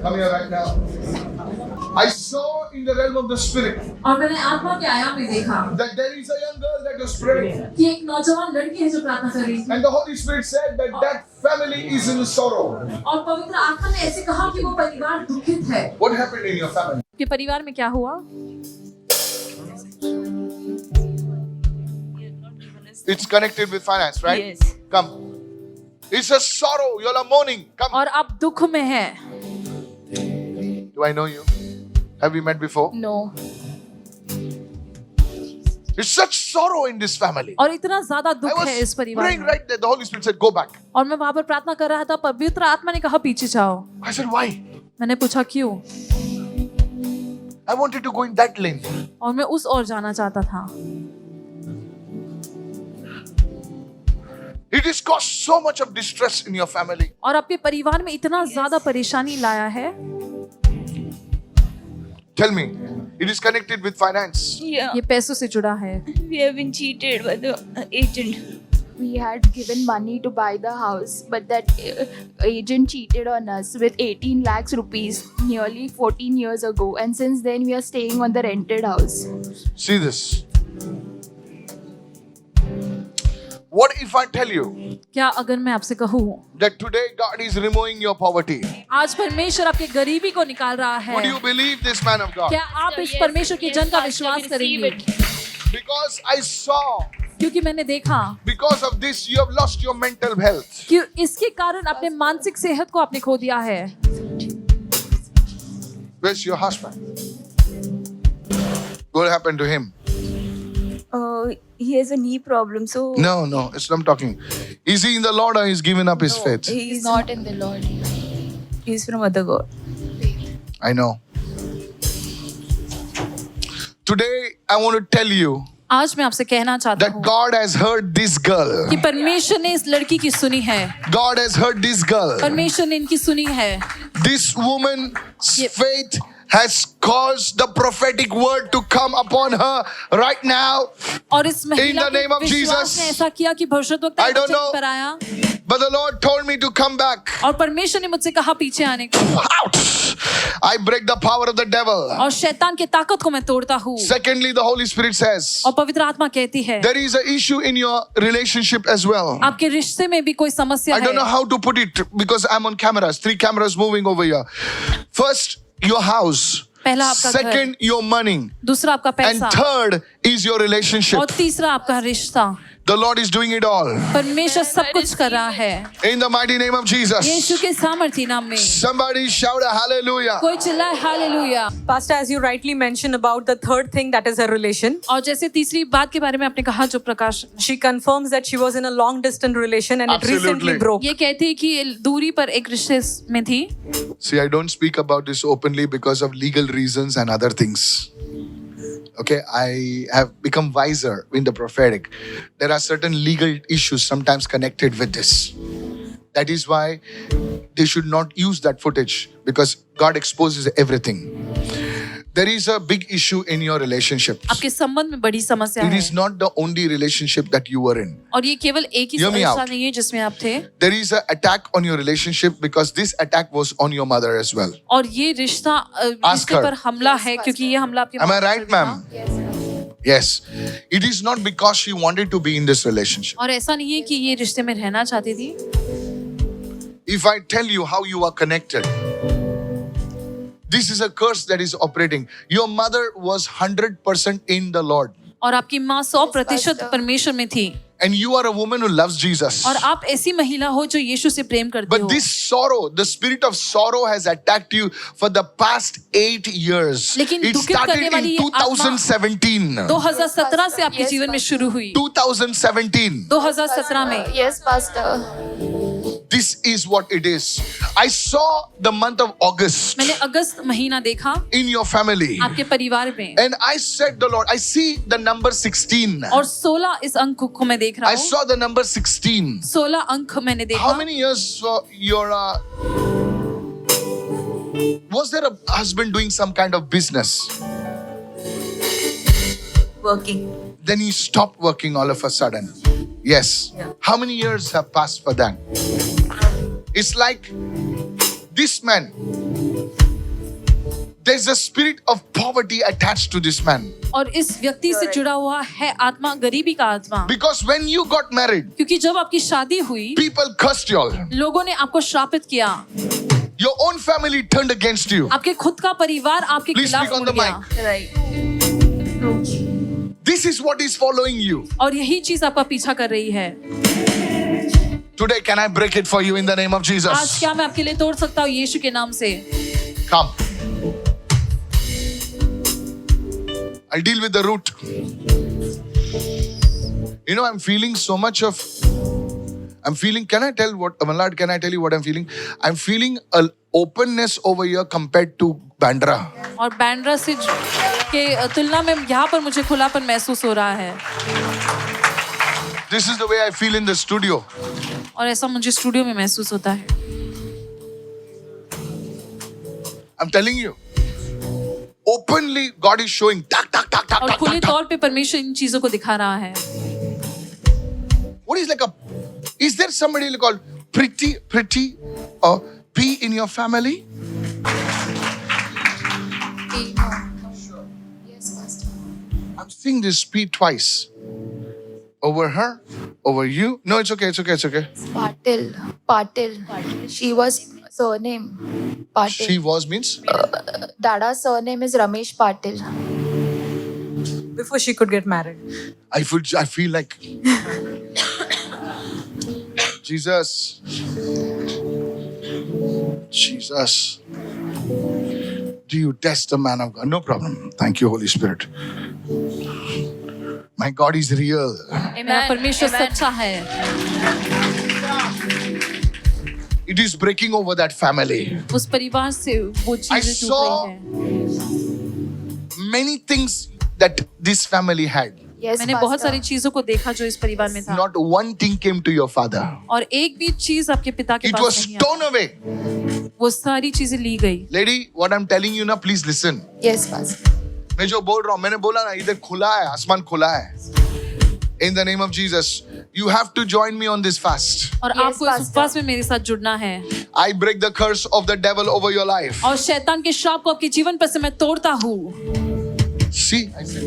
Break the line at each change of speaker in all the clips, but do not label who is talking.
Come here right now. I saw in the realm of the spirit
और मैंने आत्मा के आयाम में देखा
that there is a young girl that was praying.
कि एक नौजवान लड़की है जो प्रार्थना कर रही थी
And the Holy Spirit said that that family is in sorrow.
और पवित्र आत्मा ने ऐसे कहा कि वो परिवार दुखित है।
What happened in your family?
कि परिवार में क्या हुआ?
It's connected with finance, right?
Yes.
Come. It's a sorrow. You all are mourning. Come.
और आप दुख में हैं।
Do I know you? Have we met before?
No.
It's such sorrow in this family.
और इतना ज्यादा
I
दुख है इस
was
परिवार
praying
में।
right there. The Holy Spirit said, go back.
और मैं वहां पर प्रार्थना कर रहा था, पवित्र आत्मा ने कहा पीछे जाओ।
I said, why?
मैंने पूछा क्यों?
I wanted to go in that lane.
और मैं उस ओर जाना चाहता था।
It has caused so much of distress in your family.
और आपके परिवार में इतना ज्यादा परेशानी लाया है।
Tell me, it is connected with finance.
Yeah.
ये पैसों से जुड़ा है।
We have been cheated by the agent.
We had given money to buy the house, but that agent cheated on us with 18 lakhs rupees nearly 14 years ago, and since then we are staying on the rented house.
See this. What if I tell you
क्या अगर मैं आपसे कहूँ
that today God is removing your poverty?
आज परमेश्वर आपके गरीबी को निकाल रहा है।
Would you believe this man of God?
क्या आप इस परमेश्वर के जन का विश्वास करेंगे?
Because I saw,
क्योंकि मैंने देखा
because of this you have lost your mental health.
कि इसके कारण अपने मानसिक सेहत को आपने खो दिया है।
Where's your husband? What happened to him?
He has a knee problem, so
No, it's not talking. Is he in the Lord or he's given up his faith?
he's
Not in the Lord.
He's from other God.
I know. Today I want to tell you
आज मैं आपसे कहना चाहता
that
हूँ
God has heard this girl.
कि परमेश्वर ने इस लड़की की सुनी है।
God has heard this girl.
परमेश्वर ने इनकी सुनी है।
This woman's faith has caused the prophetic word to come upon her right now.
और इस महिला
In the name of
के विश्वास
Jesus.
ने ऐसा किया कि भविष्यद्वक्ता
I don't
वचन
know.
पर आया
But the Lord told me to come back.
और परमेश्वर ने मुझसे कहा पीछे आने को।
Out! I break the power of the devil.
और शैतान की ताकत को मैं तोड़ता हूँ।
Secondly, the Holy Spirit says
और पवित्र आत्मा कहती है
there is an issue in your relationship as well.
आपके रिश्ते में भी कोई समस्या
I don't know
है।
how to put it because I'm on cameras. 3 cameras moving over here. First, your house.
पहला आपका घर,
Second, your money.
दूसरा आपका
And
पैसा
third is your relationship.
और तीसरा आपका रिश्ता।
The Lord is doing it all.
परमेश्वर सब कुछ कर रहा है
In the mighty name of Jesus.
यीशु के सामर्थ्य नाम में।
Somebody shout a hallelujah.
कोई चिल्लाए hallelujah.
Pastor, as you rightly mentioned about the third thing, that is her relation.
और जैसे तीसरी बात के बारे में आपने कहा जो प्रकाश,
She confirms that she was in a long distance relation and
Absolutely.
it recently broke.
ये कहती है कि दूरी पर एक रिश्ते में थी।
See, I don't speak about this openly because of legal reasons and other things. Okay, I have become wiser in the prophetic. There are certain legal issues sometimes connected with this. That is why they should not use that footage because God exposes everything. There is a big issue in your relationships.
आपके संबंध में बड़ी समस्या
It
है
is not the only relationship that you were in.
और ये केवल एक ही
Hear me
समस्या
out.
नहीं है जिसमें आप थे।
There is an attack on your relationship because this attack was on your mother as well.
और ये रिश्ता रिश्ते
her.
पर हमला है क्योंकि ये हमला आपके
Am I
माता पर
right,
भी था।
ma'am? Yes. It is not because she wanted to be in this relationship.
और ऐसा नहीं है कि ये रिश्ते में रहना चाहती थी।
If I tell you how you are connected, this is a curse that is operating. Your mother was 100% in the Lord.
और आपकी माँ 100% परमेश्वर में थी।
And you are a woman who loves Jesus.
और आप ऐसी महिला हो जो यीशु से प्रेम करती
But
हो।
this sorrow, the spirit of sorrow has attacked you for the past 8 years.
लेकिन
It
दुखित
started
करने वाली
in
ये आत्मा
2017.
2017 से आपके जीवन में शुरू हुई।
2017.
2017 में।
Yes, Pastor.
This is what it is. I saw the month of August
मैंने अगस्त महीना देखा
in your family.
आपके परिवार में
And I said the Lord, I see the number 16.
और 16 इस अंक को मैं देख रहा
I
हूँ।
saw the number 16.
16 अंक मैंने
How
देखा।
many years your was there a husband doing some kind of business?
Working.
Then he stopped working all of a sudden. Yes.
Yeah.
How many years have passed for that? It's like this man there's a spirit of poverty attached to this man.
और इस व्यक्ति से जुड़ा हुआ है आत्मा, गरीबी का आत्मा।
Because when you got married,
क्योंकि जब आपकी शादी हुई,
people cursed you all.
लोगों ने आपको श्रापित किया।
Your own family turned against you.
आपके खुद का परिवार आपके
Please
खिलाफ
speak on
मुड़
the
गया।
Right.
This is what is following you.
और यही चीज आपका पीछा कर रही है।
Today, can I break it for you in the name of
आज
Jesus?
क्या मैं आपके लिए तोड़ सकता हूँ यीशु के नाम से?
Come. I'll deal with the root. You know, I'm feeling so much of. Can I tell what, Malad, can I tell you what I'm feeling? I'm feeling an openness over here compared to Bandra.
और बैंड्रा से के तुलना में यहाँ पर मुझे खुलापन महसूस हो रहा है।
This is the way I feel in the studio.
और ऐसा मुझे स्टूडियो में महसूस होता है।
I'm telling you. Openly, God is showing. Tak, tak, tak, tak,
और
tak,
खुले
tak, tak.
तौर पे परमेश्वर इन चीजों को दिखा रहा है।
What is like a? Is there somebody called pretty, or P in your family?
Yes, Pastor.
I'm seeing this P twice. Over her, over you. No, it's okay.
Patil. She was surname Patil.
She was means.
Dada's surname is Ramesh Patil.
Before she could get married.
I feel like Jesus. Do you test the man of God? No problem. Thank you, Holy Spirit. My God is real.
मेरा परमेश्वर सच्चा है।
It is breaking over that family.
उस परिवार से वो
I
चीजें टूट
saw
रही है।
many things that this family had.
Yes,
मैंने बहुत सारी चीजों को देखा जो इस परिवार में था।
Not one thing came to your father.
और एक भी चीज आपके पिता के
It
पास
was
नहीं
torn away.
आई। वो सारी चीजें ली गई।
Lady, what I'm telling you now, please listen.
Yes, Pastor.
मैं जो बोल रहा हूँ, मैंने बोला ना, इधर खुला है, आसमान खुला है. In the name of Jesus, you have to join me on this fast.
और
Yes,
आपको इस
Pastor.
उपवास में मेरे साथ जुड़ना है।
I break the curse of the devil over your life.
और शैतान के श्राप को आपके जीवन पर से मैं तोड़ता हूँ।
See, I said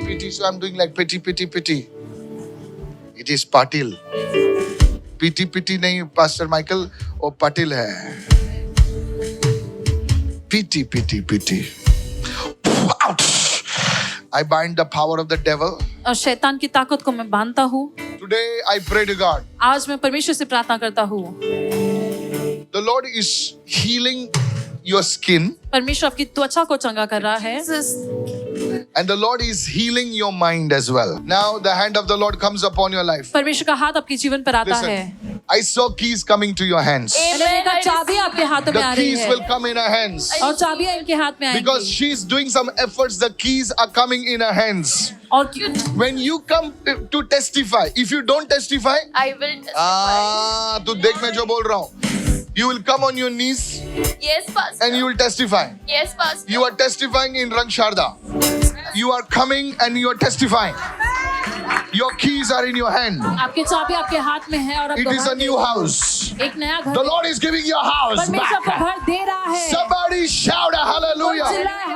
pity. So I'm doing like pity. It is Patil. Pity नहीं, Pastor Michael, वो Patil है. Pity. Ouch! I bind the power of the devil.
और शैतान की ताकत को मैं बांधता हूँ।
Today I pray to God.
आज मैं परमेश्वर से प्रार्थना करता हूँ।
The Lord is healing your skin
परमेश्वर आपकी त्वचा को चंगा कर रहा है।
and the Lord is healing your mind as well. Now the hand of the Lord comes upon your life.
परमेश्वर का हाथ आपके जीवन पर आता है।
Listen, I saw keys coming to your hands.
मैंने देखा चाबी आपके हाथों में
The
आ रही
keys
है।
will come in her hands.
और चाबियां इनके हाथ में
Because
आएंगी।
she's doing some efforts, the keys are coming in her hands.
और
When you come to testify, if you don't testify,
I will testify.
तो देख मैं जो बोल रहा हूँ. You will come on your knees
Yes, Pastor.
and you will testify.
Yes, Pastor.
You are testifying in Rang Sharda. You are coming and you are testifying. Your keys are in your hand.
आपके चाबी आपके हाथ में है और आप
It is a new house.
एक नया घर
The Lord is giving you a house
परमेश्वर
back.
आपको घर दे रहा है।
Somebody shout a hallelujah.
चिल्लाए